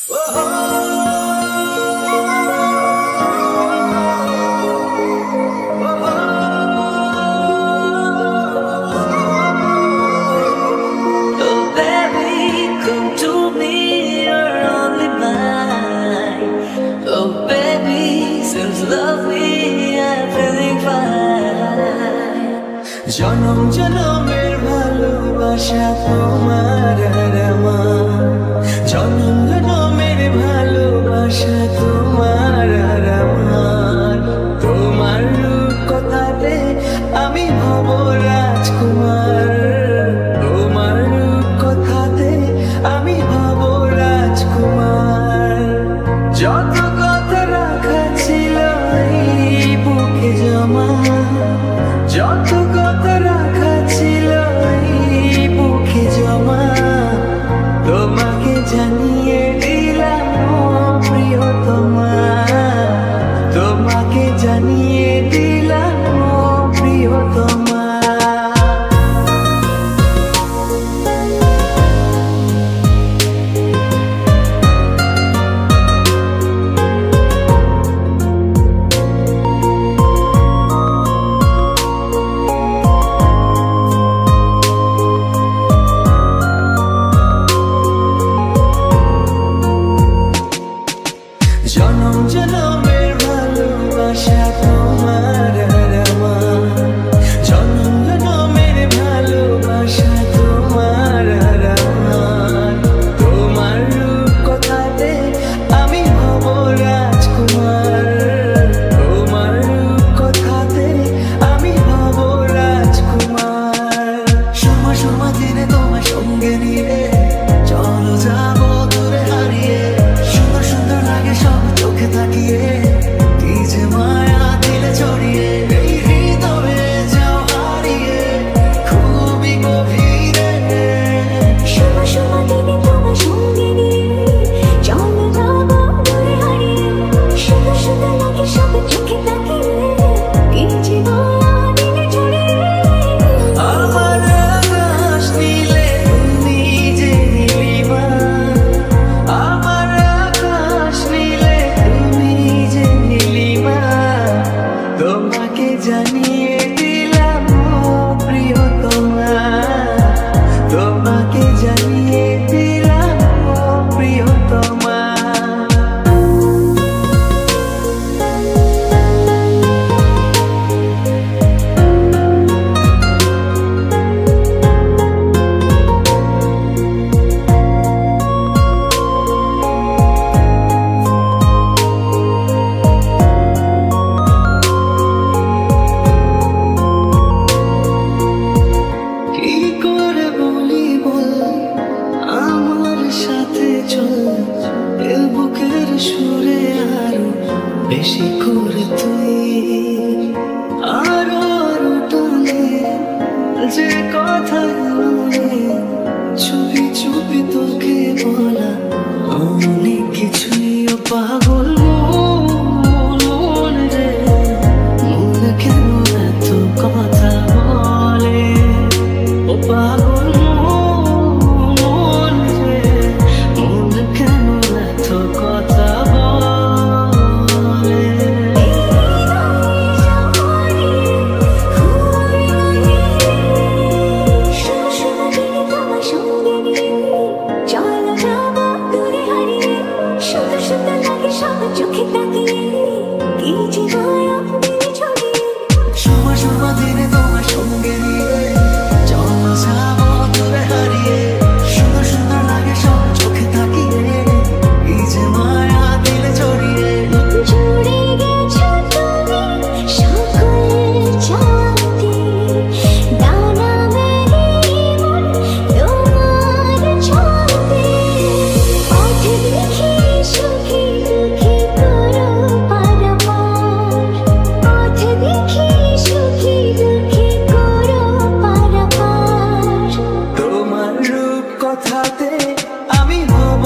জনম জনমের ভালোবাসা তোমার আর আমার, জনম জনমের ভালোবাসা তোমার আর আমার। তোমার রূপ কথাতে আমি হব রাজকুমার, তোমার রূপ কথাতে আমি হব রাজকুমার। যত কথা রাখা ছিল এই বুকে জমা, যত কথা রাখা ছিল এই বুকে জমা, তোমাকে জানিয়ে দিলাম ও প্রিয়তমা, তোমাকে জানিয়ে দিলাম ও প্রিয়তমা। জনম জনমের ভালোবাসা তোমার আর আমার, জনম জনমের ভালোবাসা তোমার আর আমার। তোমার রূপ কথাতে আমি হব রাজকুমার, তোমার রূপ কথাতে আমি হব রাজকুমার। সময় সময় দিনে তোমার সঙ্গে নিয়ে চলো যাবো দূরে হারিয়ে, সুন্দর সুন্দর লাগে সব চোখে তাকিয়ে, কি যে মায়া দিলে ছড়িয়ে, এই হৃদয়ে যাও হারিয়ে খুবই গভীরে। সময় সময় দিনে তোমার সঙ্গে নিয়ে চলো যাবো দূরে হারিয়ে, সুন্দর সুন্দর লাগে সব চোখে তাকিয়ে, কি যে মায়া দিলে ছড়িয়ে। আমার আকাশ নীলে তুমি যে নীলিমা, আমার আকাশ নীলে তুমি যে নীলিমা, তোমাকে জানিয়ে দিলাম ও প্রিয়তমা, তোমাকে জানিয়ে দিলাম ও প্রিয়তমা। কি করে বলি বল আমার সাথে চল, এ বুকের সুরে আরো বেশি করে তুই, আরো আরো টানে যে কথা মনে, চুপি চুপি তোকে বলা অনেক কিছুই। ও পাগল মন রে, মন কেন এত কথা বলে, ও পাগল মন রে, মন কেন এত কথা বলে। সময় সময় দিনে তোমার সঙ্গে নিয়ে চলো যাবো দূরে হারিয়ে, সুন্দর সুন্দর লাগে সব চোখে তাকিয়ে, কি যে মায়া দিলে ছড়িয়ে। সময় সময় দিনে তোমার সঙ্গে নিয়ে চলো যাবো দূরে হারিয়ে, সুন্দর সুন্দর লাগে সব চোখে তাকিয়ে, এই যে মায়া দিলে ছড়িয়ে। জুড়ে গেছো তুমি সকল চাঁদে, ডানা মেলে মন তোমার ছন্দে, পথ দেখি সুখী দুঃখী করো পারাপার, পথ দেখি সুখী দুঃখী করো পারাপার। তোমার রূপ কথাতে আমি হব